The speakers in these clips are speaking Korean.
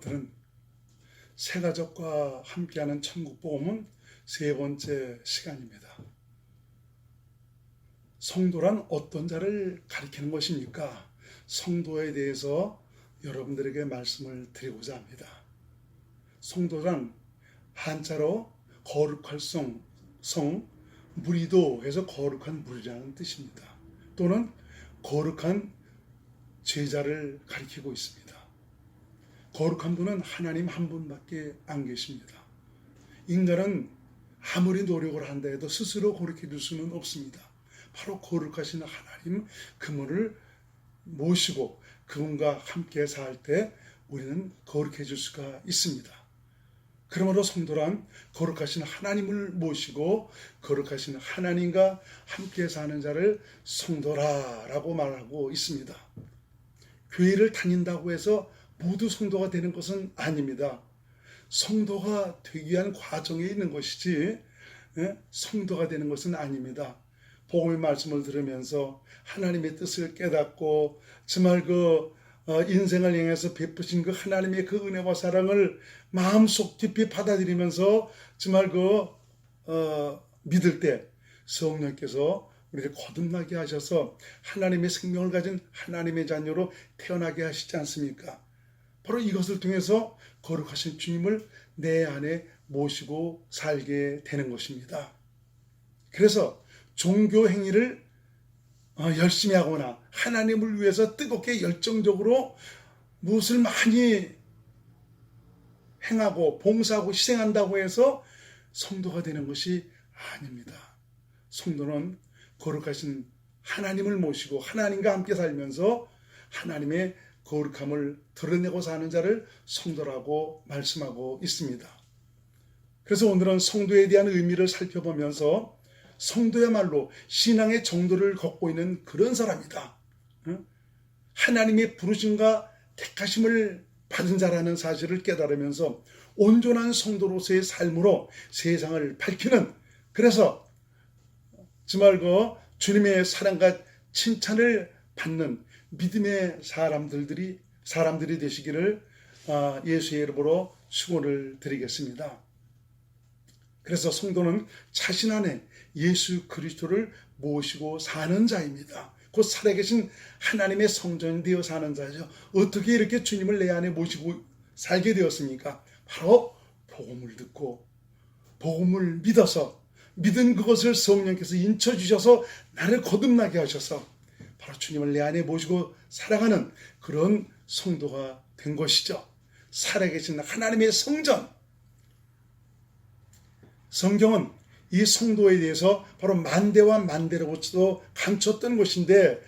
오늘은 새가족과 함께하는 천국복음은 세 번째 시간입니다. 성도란 어떤 자를 가리키는 것입니까? 성도에 대해서 여러분들에게 말씀을 드리고자 합니다. 성도란 한자로 거룩할 성, 무리도 해서 거룩한 무리라는 뜻입니다. 또는 거룩한 제자를 가리키고 있습니다. 거룩한 분은 하나님 한 분밖에 안 계십니다. 인간은 아무리 노력을 한다 해도 스스로 거룩해 줄 수는 없습니다. 바로 거룩하신 하나님, 그분을 모시고 그분과 함께 살 때 우리는 거룩해질 수가 있습니다. 그러므로 성도란 거룩하신 하나님을 모시고 거룩하신 하나님과 함께 사는 자를 성도라라고 말하고 있습니다. 교회를 다닌다고 해서 모두 성도가 되는 것은 아닙니다. 성도가 되기 위한 과정에 있는 것이지 성도가 되는 것은 아닙니다. 복음의 말씀을 들으면서 하나님의 뜻을 깨닫고 정말 인생을 향해서 베푸신 그 하나님의 그 은혜와 사랑을 마음속 깊이 받아들이면서 정말 믿을 때 성령께서 우리를 거듭나게 하셔서 하나님의 생명을 가진 하나님의 자녀로 태어나게 하시지 않습니까? 바로 이것을 통해서 거룩하신 주님을 내 안에 모시고 살게 되는 것입니다. 그래서 종교 행위를 열심히 하거나 하나님을 위해서 뜨겁게 열정적으로 무엇을 많이 행하고 봉사하고 희생한다고 해서 성도가 되는 것이 아닙니다. 성도는 거룩하신 하나님을 모시고 하나님과 함께 살면서 하나님의 거룩함을 드러내고 사는 자를 성도라고 말씀하고 있습니다. 그래서 오늘은 성도에 대한 의미를 살펴보면서 성도야말로 신앙의 정도를 걷고 있는 그런 사람이다. 하나님의 부르심과 택하심을 받은 자라는 사실을 깨달으면서 온전한 성도로서의 삶으로 세상을 밝히는, 그래서 정말 주님의 사랑과 칭찬을 받는 믿음의 사람들이 되시기를 예수의 이름으로 축원을 드리겠습니다. 그래서 성도는 자신 안에 예수 그리스도를 모시고 사는 자입니다. 곧 살아계신 하나님의 성전이 되어 사는 자죠. 어떻게 이렇게 주님을 내 안에 모시고 살게 되었습니까? 바로 복음을 듣고 복음을 믿어서 믿은 그것을 성령께서 인쳐주셔서 나를 거듭나게 하셔서 바로 주님을 내 안에 모시고 살아가는 그런 성도가 된 것이죠. 살아계신 하나님의 성전. 성경은 이 성도에 대해서 바로 만대와 만대로부터 감췄던 것인데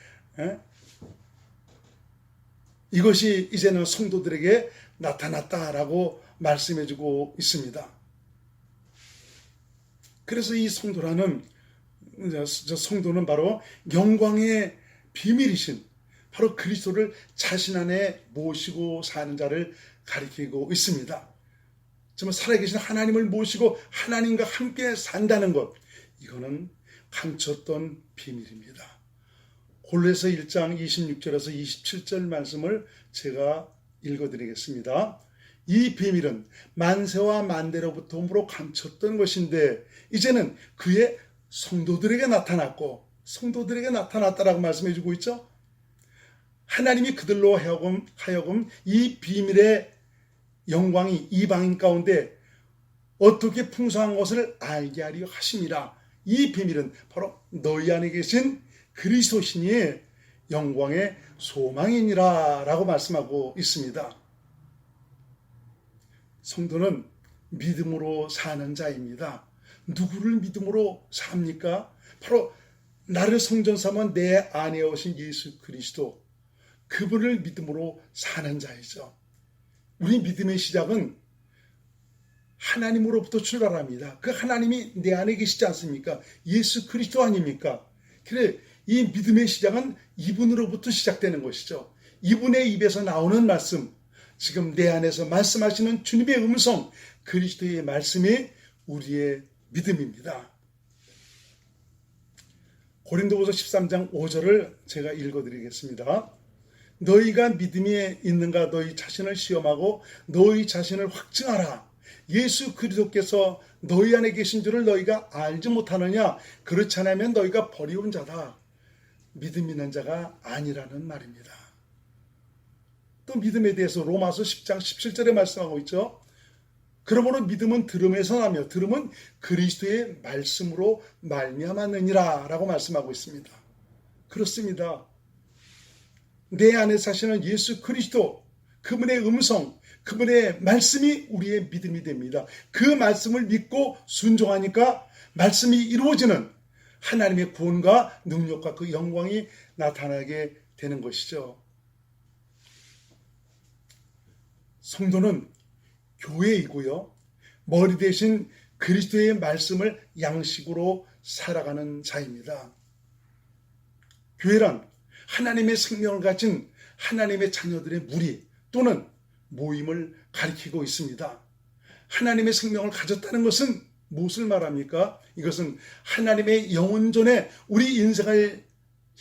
이것이 이제는 성도들에게 나타났다라고 말씀해주고 있습니다. 그래서 이 성도는 바로 영광의 비밀이신 바로 그리스도를 자신 안에 모시고 사는 자를 가리키고 있습니다. 정말 살아계신 하나님을 모시고 하나님과 함께 산다는 것, 이거는 감췄던 비밀입니다. 골로새 1장 26절에서 27절 말씀을 제가 읽어드리겠습니다. 이 비밀은 만세와 만대로부터 감췄던 것인데 이제는 그의 성도들에게 나타났고, 성도들에게 나타났다라고 말씀해주고 있죠. 하나님이 그들로 하여금 이 비밀의 영광이 이방인 가운데 어떻게 풍성한 것을 알게 하려 하심이라. 이 비밀은 바로 너희 안에 계신 그리스도시니 영광의 소망이니라 라고 말씀하고 있습니다. 성도는 믿음으로 사는 자입니다. 누구를 믿음으로 삽니까? 바로 나를 성전 삼은 내 안에 오신 예수 그리스도, 그분을 믿음으로 사는 자이죠. 우리 믿음의 시작은 하나님으로부터 출발합니다. 그 하나님이 내 안에 계시지 않습니까? 예수 그리스도 아닙니까? 그래, 이 믿음의 시작은 이분으로부터 시작되는 것이죠. 이분의 입에서 나오는 말씀, 지금 내 안에서 말씀하시는 주님의 음성, 그리스도의 말씀이 우리의 믿음입니다. 고린도후서 13장 5절을 제가 읽어드리겠습니다. 너희가 믿음이 있는가 너희 자신을 시험하고 너희 자신을 확증하라. 예수 그리스도께서 너희 안에 계신 줄을 너희가 알지 못하느냐? 그렇지 않으면 너희가 버리운 자다. 믿음 있는 자가 아니라는 말입니다. 또 믿음에 대해서 로마서 10장 17절에 말씀하고 있죠. 그러므로 믿음은 들음에서 나며 들음은 그리스도의 말씀으로 말미암았느니라 라고 말씀하고 있습니다. 그렇습니다. 내 안에 사시는 예수 그리스도, 그분의 음성, 그분의 말씀이 우리의 믿음이 됩니다. 그 말씀을 믿고 순종하니까 말씀이 이루어지는 하나님의 구원과 능력과 그 영광이 나타나게 되는 것이죠. 성도는 교회이고요. 머리 대신 그리스도의 말씀을 양식으로 살아가는 자입니다. 교회란 하나님의 생명을 가진 하나님의 자녀들의 무리 또는 모임을 가리키고 있습니다. 하나님의 생명을 가졌다는 것은 무엇을 말합니까? 이것은 하나님의 영원전에 우리 인생을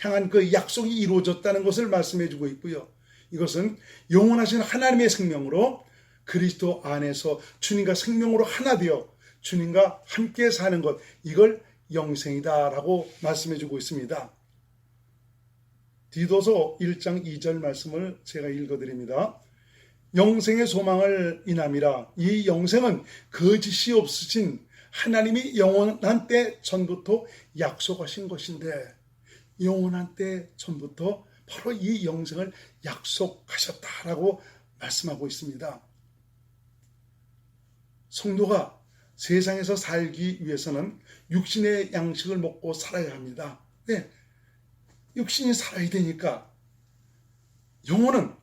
향한 그 약속이 이루어졌다는 것을 말씀해 주고 있고요. 이것은 영원하신 하나님의 생명으로 그리스도 안에서 주님과 생명으로 하나 되어 주님과 함께 사는 것, 이걸 영생이다라고 말씀해 주고 있습니다. 디도서 1장 2절 말씀을 제가 읽어드립니다. 영생의 소망을 인함이라. 이 영생은 거짓이 없으신 하나님이 영원한 때 전부터 약속하신 것인데, 영원한 때 전부터 바로 이 영생을 약속하셨다라고 말씀하고 있습니다. 성도가 세상에서 살기 위해서는 육신의 양식을 먹고 살아야 합니다. 네, 육신이 살아야 되니까 영혼은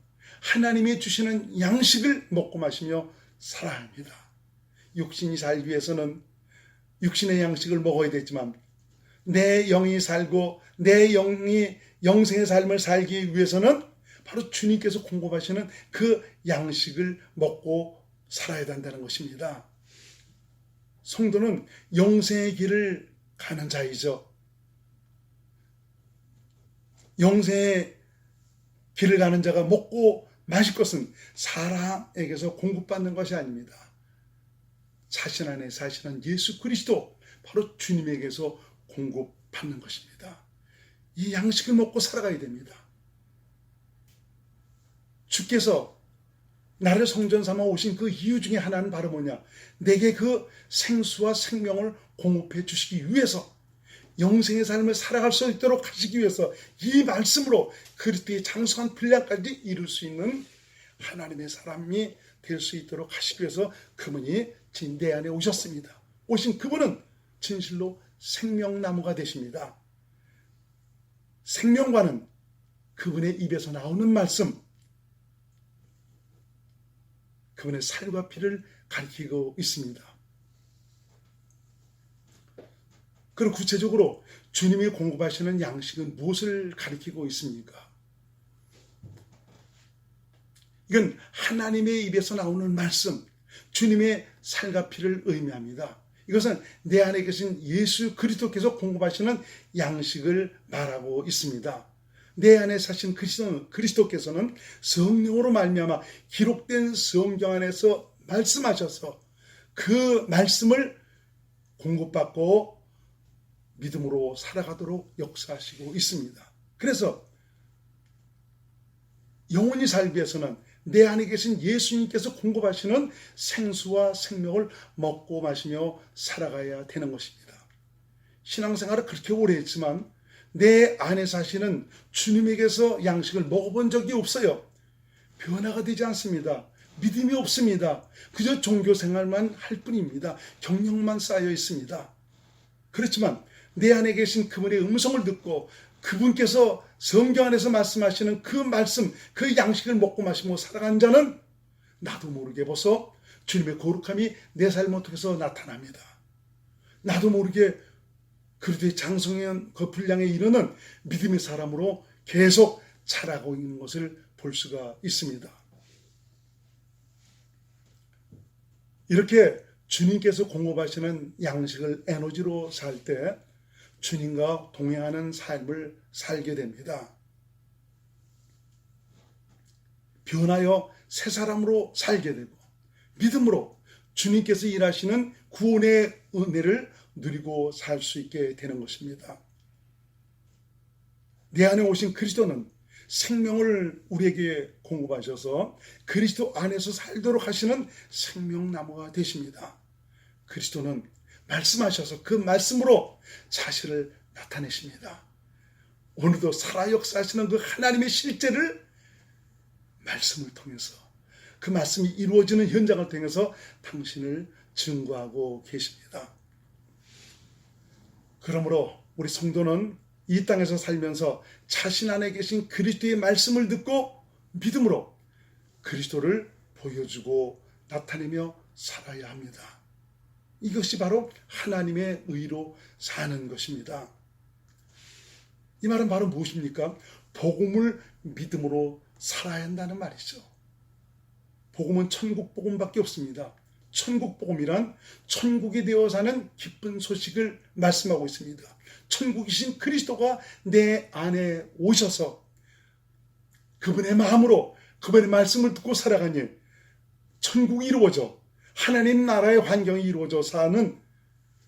하나님이 주시는 양식을 먹고 마시며 살아야 합니다. 육신이 살기 위해서는 육신의 양식을 먹어야 되지만 내 영이 살고 내 영이 영생의 삶을 살기 위해서는 바로 주님께서 공급하시는 그 양식을 먹고 살아야 된다는 것입니다. 성도는 영생의 길을 가는 자이죠. 영생의 길을 가는 자가 먹고 마실 것은 사람에게서 공급받는 것이 아닙니다. 자신 안에 사시는 예수 그리스도, 바로 주님에게서 공급받는 것입니다. 이 양식을 먹고 살아가야 됩니다. 주께서 나를 성전 삼아 오신 그 이유 중에 하나는 바로 뭐냐? 내게 그 생수와 생명을 공급해 주시기 위해서, 영생의 삶을 살아갈 수 있도록 하시기 위해서 이 말씀으로 그리스도의 장성한 분량까지 이룰 수 있는 하나님의 사람이 될 수 있도록 하시기 위해서 그분이 내 안에 오셨습니다. 오신 그분은 진실로 생명나무가 되십니다. 생명과는 그분의 입에서 나오는 말씀, 그분의 살과 피를 가리키고 있습니다. 그럼 구체적으로 주님이 공급하시는 양식은 무엇을 가리키고 있습니까? 이건 하나님의 입에서 나오는 말씀, 주님의 살과 피를 의미합니다. 이것은 내 안에 계신 예수 그리스도께서 공급하시는 양식을 말하고 있습니다. 내 안에 사신 그리스도께서는 성령으로 말미암아 기록된 성경 안에서 말씀하셔서 그 말씀을 공급받고 믿음으로 살아가도록 역사하시고 있습니다. 그래서 영원히 살기 위해서는 내 안에 계신 예수님께서 공급하시는 생수와 생명을 먹고 마시며 살아가야 되는 것입니다. 신앙생활을 그렇게 오래 했지만 내 안에 사시는 주님에게서 양식을 먹어본 적이 없어요. 변화가 되지 않습니다. 믿음이 없습니다. 그저 종교생활만 할 뿐입니다. 경력만 쌓여 있습니다. 그렇지만 내 안에 계신 그분의 음성을 듣고 그분께서 성경 안에서 말씀하시는 그 말씀, 그 양식을 먹고 마시며 살아간 자는 나도 모르게 벌써 주님의 거룩함이 내 삶을 통해서 나타납니다. 나도 모르게 그리스도의 장성한 그 분량에 이르는 믿음의 사람으로 계속 자라고 있는 것을 볼 수가 있습니다. 이렇게 주님께서 공급하시는 양식을 에너지로 살 때 주님과 동행하는 삶을 살게 됩니다. 변하여 새 사람으로 살게 되고 믿음으로 주님께서 일하시는 구원의 은혜를 누리고 살 수 있게 되는 것입니다. 내 안에 오신 그리스도는 생명을 우리에게 공급하셔서 그리스도 안에서 살도록 하시는 생명나무가 되십니다. 그리스도는 말씀하셔서 그 말씀으로 자신을 나타내십니다. 오늘도 살아 역사하시는 그 하나님의 실제를 말씀을 통해서 그 말씀이 이루어지는 현장을 통해서 당신을 증거하고 계십니다. 그러므로 우리 성도는 이 땅에서 살면서 자신 안에 계신 그리스도의 말씀을 듣고 믿음으로 그리스도를 보여주고 나타내며 살아야 합니다. 이것이 바로 하나님의 의로 사는 것입니다. 이 말은 바로 무엇입니까? 복음을 믿음으로 살아야 한다는 말이죠. 복음은 천국 복음밖에 없습니다. 천국 복음이란 천국이 되어 사는 기쁜 소식을 말씀하고 있습니다. 천국이신 그리스도가 내 안에 오셔서 그분의 마음으로 그분의 말씀을 듣고 살아가니 천국이 이루어져 하나님 나라의 환경이 이루어져 사는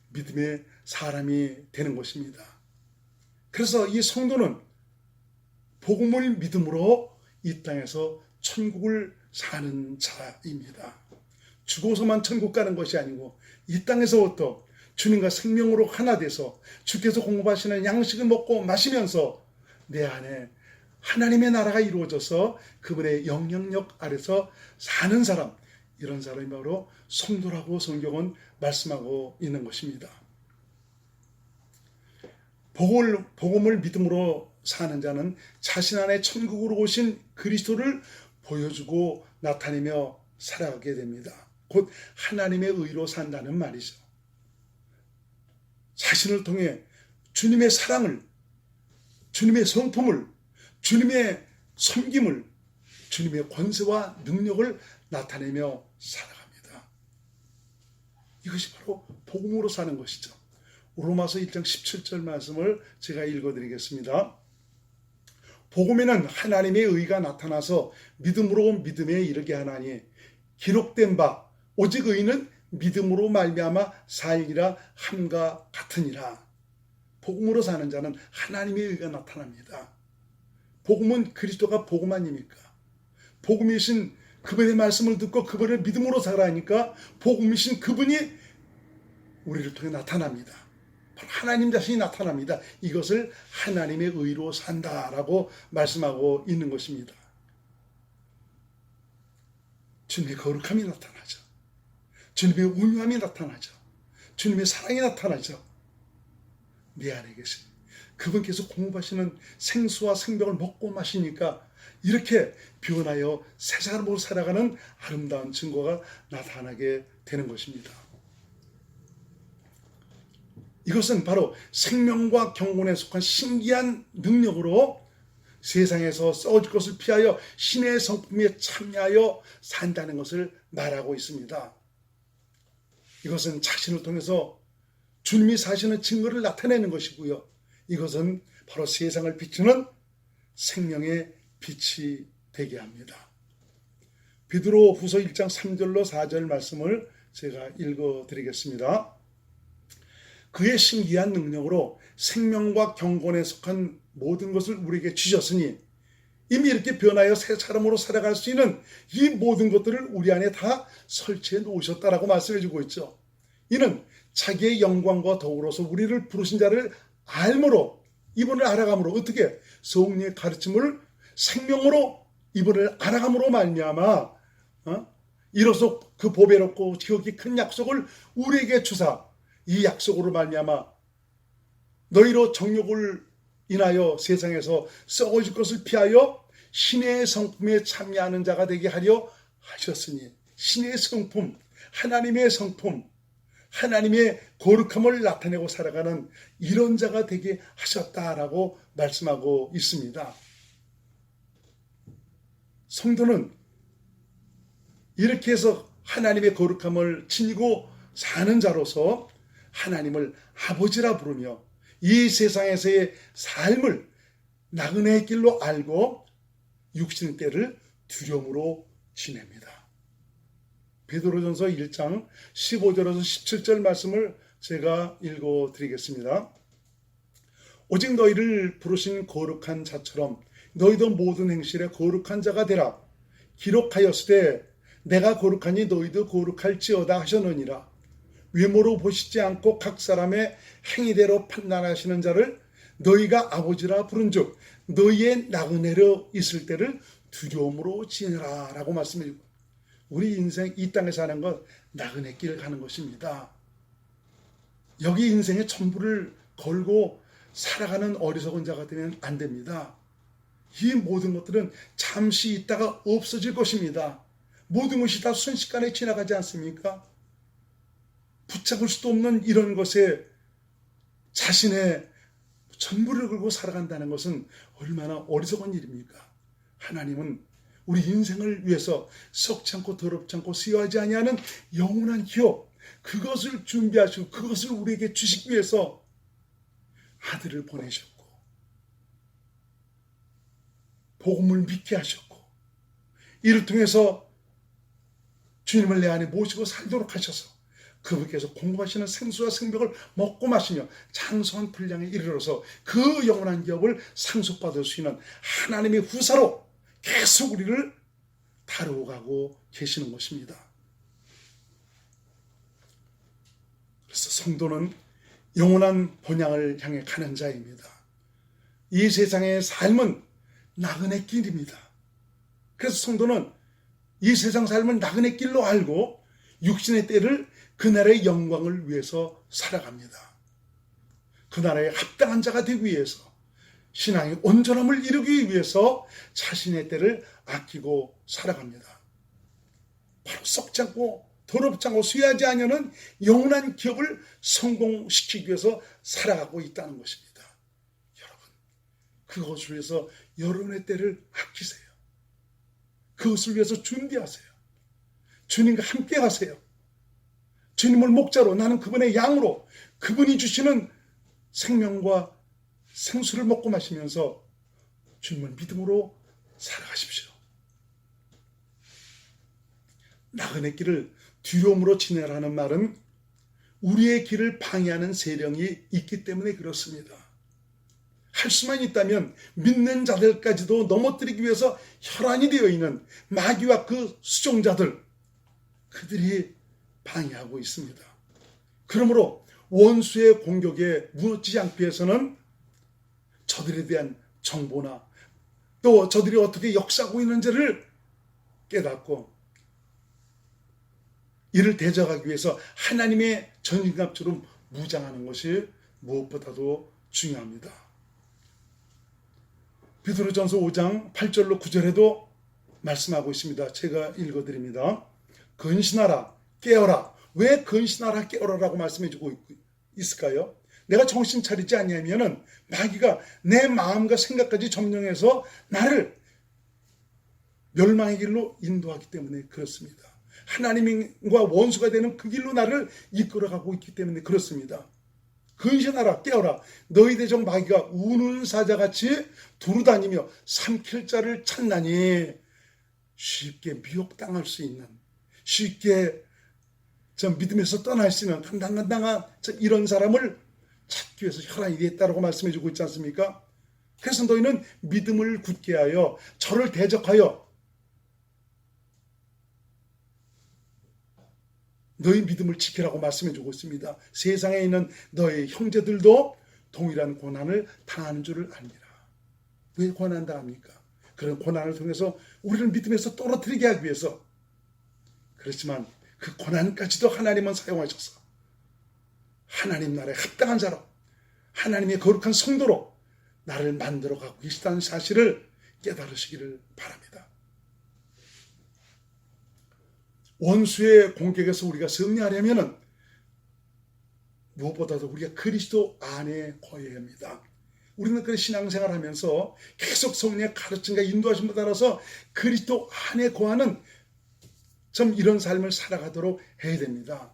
믿음의 사람이 되는 것입니다. 그래서 이 성도는 복음을 믿음으로 이 땅에서 천국을 사는 자입니다. 죽어서만 천국 가는 것이 아니고 이 땅에서부터 주님과 생명으로 하나 돼서 주께서 공급하시는 양식을 먹고 마시면서 내 안에 하나님의 나라가 이루어져서 그분의 영향력 아래서 사는 사람, 이런 사람이 바로 성도라고 성경은 말씀하고 있는 것입니다. 복음을 믿음으로 사는 자는 자신 안에 천국으로 오신 그리스도를 보여주고 나타내며 살아가게 됩니다. 곧 하나님의 의로 산다는 말이죠. 자신을 통해 주님의 사랑을, 주님의 성품을, 주님의 섬김을, 주님의 권세와 능력을 나타내며 살아갑니다. 이것이 바로 복음으로 사는 것이죠. 로마서 1장 17절 말씀을 제가 읽어드리겠습니다. 복음에는 하나님의 의가 나타나서 믿음으로 믿음에 이르게 하나니 기록된 바 오직 의는 믿음으로 말미암아 살리라 함과 같으니라. 복음으로 사는 자는 하나님의 의가 나타납니다. 복음은 그리스도가 복음 아닙니까? 복음이신 그분의 말씀을 듣고 그분을 믿음으로 살아가니까 복음이신 그분이 우리를 통해 나타납니다. 하나님 자신이 나타납니다. 이것을 하나님의 의로 산다라고 말씀하고 있는 것입니다. 주님의 거룩함이 나타나죠. 주님의 온유함이 나타나죠. 주님의 사랑이 나타나죠. 내 안에 계신 그분께서 공급하시는 생수와 생명을 먹고 마시니까 이렇게 변하여 새 사람으로 살아가는 아름다운 증거가 나타나게 되는 것입니다. 이것은 바로 생명과 경건에 속한 신기한 능력으로 세상에서 썩어질 것을 피하여 신의 성품에 참여하여 산다는 것을 말하고 있습니다. 이것은 자신을 통해서 주님이 사시는 증거를 나타내는 것이고요. 이것은 바로 세상을 비추는 생명의 빛이 되게 합니다. 베드로 후서 1장 3절로 4절 말씀을 제가 읽어드리겠습니다. 그의 신기한 능력으로 생명과 경건에 속한 모든 것을 우리에게 주셨으니 이미 이렇게 변하여 새 사람으로 살아갈 수 있는 이 모든 것들을 우리 안에 다 설치해 놓으셨다라고 말씀해 주고 있죠. 이는 자기의 영광과 더불어서 우리를 부르신 자를 알므로 이분을 알아감으로 어떻게 성령의 가르침을 생명으로 이분을 알아감으로 말미암아 이로써 그 보배롭고 지극히 큰 약속을 우리에게 주사 이 약속으로 말미암아 너희로 정욕을 인하여 세상에서 썩어질 것을 피하여 신의 성품에 참여하는 자가 되게 하려 하셨으니 신의 성품, 하나님의 성품, 하나님의 거룩함을 나타내고 살아가는 이런 자가 되게 하셨다라고 말씀하고 있습니다. 성도는 이렇게 해서 하나님의 거룩함을 지니고 사는 자로서 하나님을 아버지라 부르며 이 세상에서의 삶을 나그네의 길로 알고 육신의 때를 두려움으로 지냅니다. 베드로전서 1장 15절에서 17절 말씀을 제가 읽어드리겠습니다. 오직 너희를 부르신 거룩한 자처럼 너희도 모든 행실에 거룩한 자가 되라. 기록하였으되 내가 거룩하니 너희도 거룩할지어다 하셨느니라. 외모로 보시지 않고 각 사람의 행위대로 판단하시는 자를 너희가 아버지라 부른즉 너희의 나그네로 있을 때를 두려움으로 지내라 라고 말씀해주고, 우리 인생 이 땅에 사는 것 나그네 길 가는 것입니다. 여기 인생의 전부를 걸고 살아가는 어리석은 자가 되면 안 됩니다. 이 모든 것들은 잠시 있다가 없어질 것입니다. 모든 것이 다 순식간에 지나가지 않습니까? 붙잡을 수도 없는 이런 것에 자신의 전부를 걸고 살아간다는 것은 얼마나 어리석은 일입니까? 하나님은 우리 인생을 위해서 썩지 않고 더럽지 않고 수여하지 아니하는 영원한 기업, 그것을 준비하시고 그것을 우리에게 주시기 위해서 아들을 보내셨고 복음을 믿게 하셨고 이를 통해서 주님을 내 안에 모시고 살도록 하셔서 그분께서 공급하시는 생수와 생명을 먹고 마시며 장성한 분량에 이르러서 그 영원한 기업을 상속받을 수 있는 하나님의 후사로 계속 우리를 다루어가고 계시는 것입니다. 그래서 성도는 영원한 본향을 향해 가는 자입니다. 이 세상의 삶은 나그네 길입니다. 그래서 성도는 이 세상 삶을 나그네 길로 알고 육신의 때를 그 나라의 영광을 위해서 살아갑니다. 그 나라에 합당한 자가 되기 위해서, 신앙의 온전함을 이루기 위해서 자신의 때를 아끼고 살아갑니다. 바로 썩지 않고 더럽지 않고 수여하지 않으면 영원한 기업을 성공시키기 위해서 살아가고 있다는 것입니다. 여러분, 그것을 위해서 여러분의 때를 아끼세요. 그것을 위해서 준비하세요. 주님과 함께 가세요. 주님을 목자로, 나는 그분의 양으로, 그분이 주시는 생명과 생수를 먹고 마시면서 주님을 믿음으로 살아가십시오. 나그네 길을 두려움으로 지내라는 말은 우리의 길을 방해하는 세력이 있기 때문에 그렇습니다. 할 수만 있다면 믿는 자들까지도 넘어뜨리기 위해서 혈안이 되어 있는 마귀와 그 수종자들, 그들이 방해하고 있습니다. 그러므로 원수의 공격에 무너지지 않기 위해서는 저들에 대한 정보나 또 저들이 어떻게 역사하고 있는지를 깨닫고 이를 대적하기 위해서 하나님의 전신갑주로 무장하는 것이 무엇보다도 중요합니다. 베드로전서 5장 8절로 9절에도 말씀하고 있습니다. 제가 읽어드립니다. 근신하라, 깨어라. 왜 근신하라, 깨어라라고 말씀해주고 있을까요? 내가 정신 차리지 않냐면은 마귀가 내 마음과 생각까지 점령해서 나를 멸망의 길로 인도하기 때문에 그렇습니다. 하나님과 원수가 되는 그 길로 나를 이끌어가고 있기 때문에 그렇습니다. 근신하라, 깨어라. 너희 대적 마귀가 우는 사자같이 두루다니며 삼킬 자를 찾나니, 쉽게 미혹당할 수 있는, 쉽게 믿음에서 떠날 수 있는 간당간당한 이런 사람을 찾기 위해서 혈안이 됐다라고 말씀해주고 있지 않습니까? 그래서 너희는 믿음을 굳게 하여 저를 대적하여 너희 믿음을 지키라고 말씀해주고 있습니다. 세상에 있는 너희 형제들도 동일한 고난을 당하는 줄을 알미라. 왜 고난 당합니까? 그런 고난을 통해서 우리를 믿음에서 떨어뜨리게 하기 위해서. 그렇지만 그 고난까지도 하나님은 사용하셔서 하나님 나라에 합당한 자로, 하나님의 거룩한 성도로 나를 만들어가고 계시다는 사실을 깨달으시기를 바랍니다. 원수의 공격에서 우리가 승리하려면 무엇보다도 우리가 그리스도 안에 거해야 합니다. 우리는 그 신앙생활을 하면서 계속 성령의 가르침과 인도하심에 따라서 그리스도 안에 거하는 이런 삶을 살아가도록 해야 됩니다.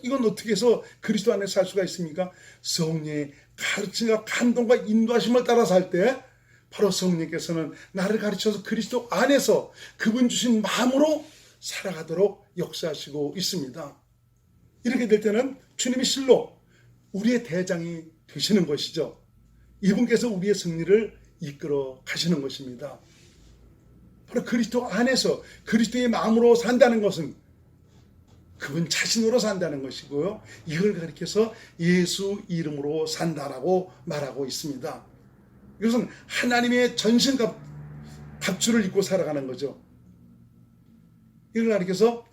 이건 어떻게 해서 그리스도 안에 살 수가 있습니까? 성령의 가르침과 감동과 인도하심을 따라 살 때 바로 성령께서는 나를 가르쳐서 그리스도 안에서 그분 주신 마음으로 살아가도록 역사하시고 있습니다. 이렇게 될 때는 주님이 실로 우리의 대장이 되시는 것이죠. 이분께서 우리의 승리를 이끌어 가시는 것입니다. 바로 그리스도 안에서 그리스도의 마음으로 산다는 것은 그분 자신으로 산다는 것이고요. 이걸 가리켜서 예수 이름으로 산다라고 말하고 있습니다. 이것은 하나님의 전신갑주를 입고 살아가는 거죠. 이걸 가리켜서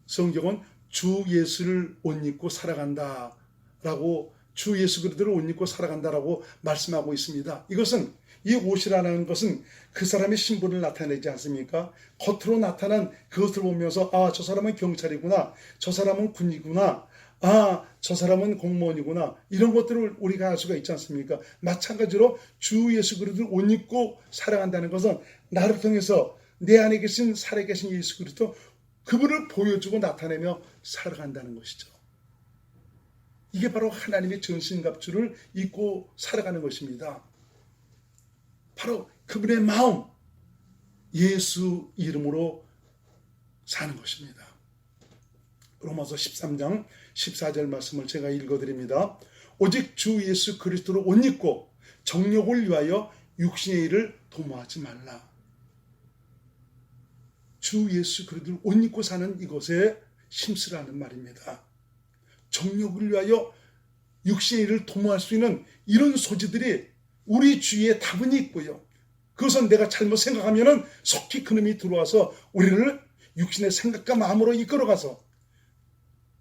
성경은 주 예수를 옷 입고 살아간다라고, 주 예수 그리스도를 옷 입고 살아간다라고 말씀하고 있습니다. 이것은, 이 옷이라는 것은 그 사람의 신분을 나타내지 않습니까? 겉으로 나타난 그것을 보면서 저 사람은 경찰이구나, 저 사람은 군이구나, 저 사람은 공무원이구나, 이런 것들을 우리가 알 수가 있지 않습니까? 마찬가지로 주 예수 그리스도를 옷 입고 살아간다는 것은 나를 통해서 내 안에 계신 살아계신 예수 그리스도, 그분을 보여주고 나타내며 살아간다는 것이죠. 이게 바로 하나님의 전신갑주를 입고 살아가는 것입니다. 바로 그분의 마음, 예수 이름으로 사는 것입니다. 로마서 13장 14절 말씀을 제가 읽어드립니다. 오직 주 예수 그리스도를 옷 입고 정욕을 위하여 육신의 일을 도모하지 말라. 주 예수 그리스도를 옷 입고 사는 이것에 심쓰라는 말입니다. 정욕을 위하여 육신의 일을 도모할 수 있는 이런 소지들이 우리 주위에 다분히 있고요. 그것은 내가 잘못 생각하면 속히 그놈이 들어와서 우리를 육신의 생각과 마음으로 이끌어가서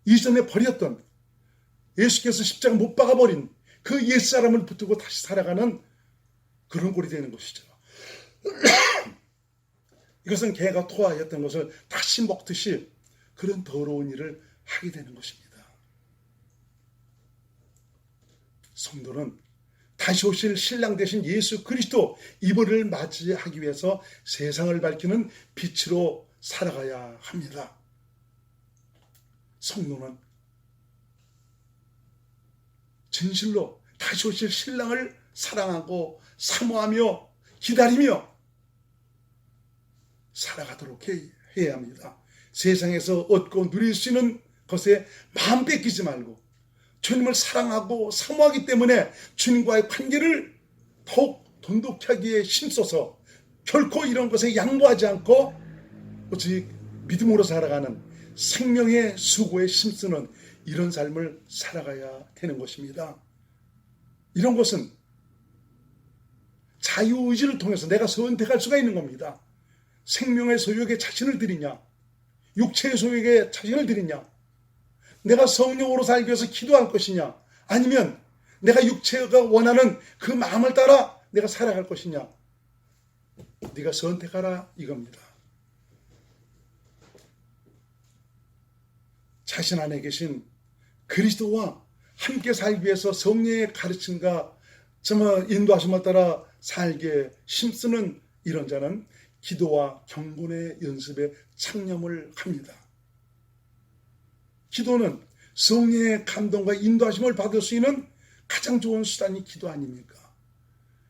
이전에 버렸던, 예수께서 십자가 못 박아버린 그 옛사람을 붙들고 다시 살아가는 그런 꼴이 되는 것이죠. 이것은 개가 토하였던 것을 다시 먹듯이 그런 더러운 일을 하게 되는 것입니다. 성도는 다시 오실 신랑 되신 예수 그리스도, 이분을 맞이하기 위해서 세상을 밝히는 빛으로 살아가야 합니다. 성도는 진실로 다시 오실 신랑을 사랑하고 사모하며 기다리며 살아가도록 해야 합니다. 세상에서 얻고 누릴 수 있는 것에 마음 뺏기지 말고 주님을 사랑하고 사모하기 때문에 주님과의 관계를 더욱 돈독히 하기에 힘써서 결코 이런 것에 양보하지 않고 오직 믿음으로 살아가는, 생명의 수고에 힘쓰는 이런 삶을 살아가야 되는 것입니다. 이런 것은 자유의지를 통해서 내가 선택할 수가 있는 겁니다. 생명의 소유에게 자신을 드리냐, 육체의 소유에게 자신을 드리냐, 내가 성령으로 살기 위해서 기도할 것이냐, 아니면 내가 육체가 원하는 그 마음을 따라 내가 살아갈 것이냐, 네가 선택하라 이겁니다. 자신 안에 계신 그리스도와 함께 살기 위해서 성령의 가르침과 인도하심을 따라 살게 힘쓰는 이런 자는 기도와 경건의 연습에 창념을 합니다. 기도는 성령의 감동과 인도하심을 받을 수 있는 가장 좋은 수단이 기도 아닙니까?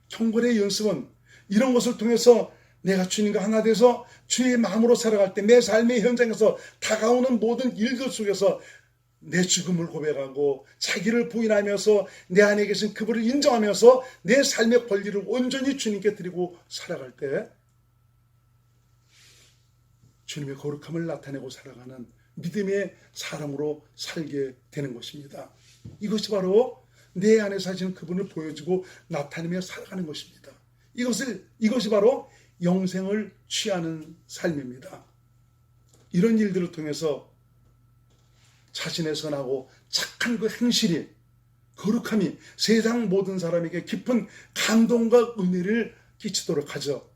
경건의 연습은 이런 것을 통해서 내가 주님과 하나 돼서 주의 마음으로 살아갈 때 내 삶의 현장에서 다가오는 모든 일들 속에서 내 죽음을 고백하고 자기를 부인하면서 내 안에 계신 그분을 인정하면서 내 삶의 권리를 온전히 주님께 드리고 살아갈 때 주님의 거룩함을 나타내고 살아가는 믿음의 사람으로 살게 되는 것입니다. 이것이 바로 내 안에 사시는 그분을 보여주고 나타내며 살아가는 것입니다. 이것이 바로 영생을 취하는 삶입니다. 이런 일들을 통해서 자신의 선하고 착한 그 행실이, 거룩함이 세상 모든 사람에게 깊은 감동과 은혜를 끼치도록 하죠.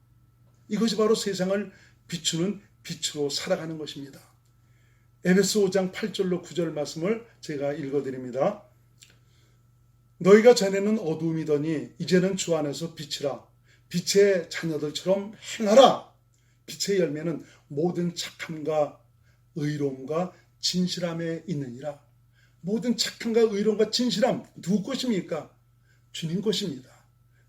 이것이 바로 세상을 비추는 빛으로 살아가는 것입니다. 에베소 5장 8절로 9절 말씀을 제가 읽어드립니다. 너희가 전에는 어두움이더니 이제는 주 안에서 빛이라. 빛의 자녀들처럼 행하라. 빛의 열매는 모든 착함과 의로움과 진실함에 있느니라. 모든 착함과 의로움과 진실함 누구 것입니까? 주님 것입니다.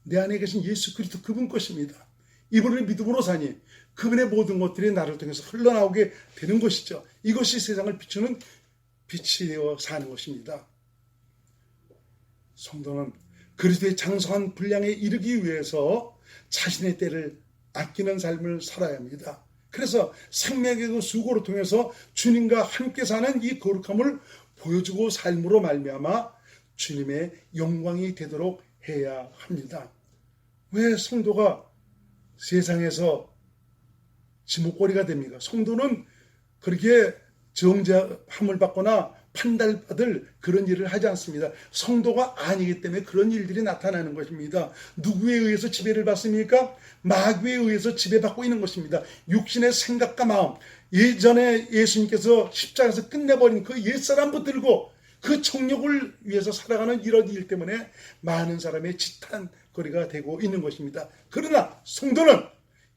내 안에 계신 예수 그리스도 그분 것입니다. 이분을 믿음으로 사니 그분의 모든 것들이 나를 통해서 흘러나오게 되는 것이죠. 이것이 세상을 비추는 빛이 되어 사는 것입니다. 성도는 그리스도의 장성한 분량에 이르기 위해서 자신의 때를 아끼는 삶을 살아야 합니다. 그래서 생명의 그 수고를 통해서 주님과 함께 사는 이 거룩함을 보여주고 삶으로 말미암아 주님의 영광이 되도록 해야 합니다. 왜 성도가 세상에서 지목거리가 됩니까? 성도는 그렇게 정죄함을 받거나 판단받을 그런 일을 하지 않습니다. 성도가 아니기 때문에 그런 일들이 나타나는 것입니다. 누구에 의해서 지배를 받습니까? 마귀에 의해서 지배받고 있는 것입니다. 육신의 생각과 마음, 예전에 예수님께서 십자가에서 끝내버린 그 옛사람 붙들고 그 정욕을 위해서 살아가는 이런 일 때문에 많은 사람의 지탄거리가 되고 있는 것입니다. 그러나 성도는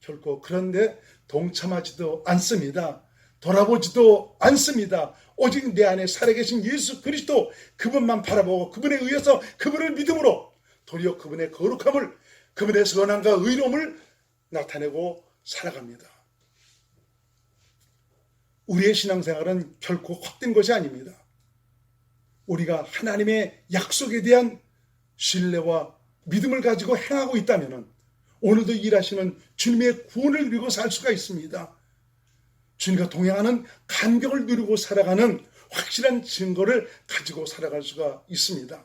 결코 그런데 동참하지도 않습니다. 돌아보지도 않습니다. 오직 내 안에 살아계신 예수 그리스도 그분만 바라보고 그분에 의해서 그분을 믿음으로 도리어 그분의 거룩함을, 그분의 선함과 의로움을 나타내고 살아갑니다. 우리의 신앙생활은 결코 헛된 것이 아닙니다. 우리가 하나님의 약속에 대한 신뢰와 믿음을 가지고 행하고 있다면 오늘도 일하시는 주님의 구원을 누리고 살 수가 있습니다. 주님과 동행하는 감격을 누리고 살아가는 확실한 증거를 가지고 살아갈 수가 있습니다.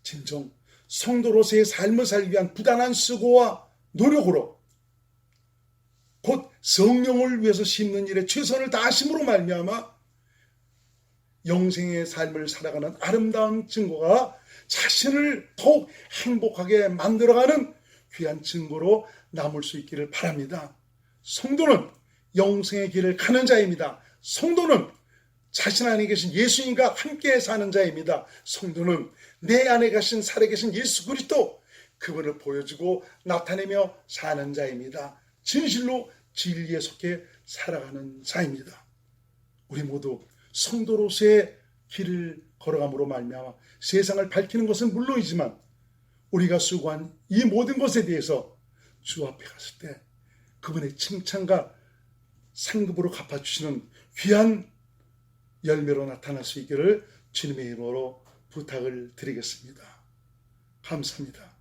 진정 성도로서의 삶을 살기 위한 부단한 수고와 노력으로 곧 성령을 위해서 심는 일에 최선을 다하심으로 말미암아 영생의 삶을 살아가는 아름다운 증거가 자신을 더욱 행복하게 만들어가는 귀한 증거로 남을 수 있기를 바랍니다. 성도는 영생의 길을 가는 자입니다. 성도는 자신 안에 계신 예수님과 함께 사는 자입니다. 성도는 내 안에 가신 살아계신 예수 그리스도 그분을 보여주고 나타내며 사는 자입니다. 진실로 진리에 속해 살아가는 자입니다. 우리 모두 성도로서의 길을 걸어감으로 말미암아 세상을 밝히는 것은 물론이지만 우리가 수고한 이 모든 것에 대해서 주 앞에 갔을 때 그분의 칭찬과 상급으로 갚아주시는 귀한 열매로 나타날 수 있기를 주님의 이름으로 부탁을 드리겠습니다. 감사합니다.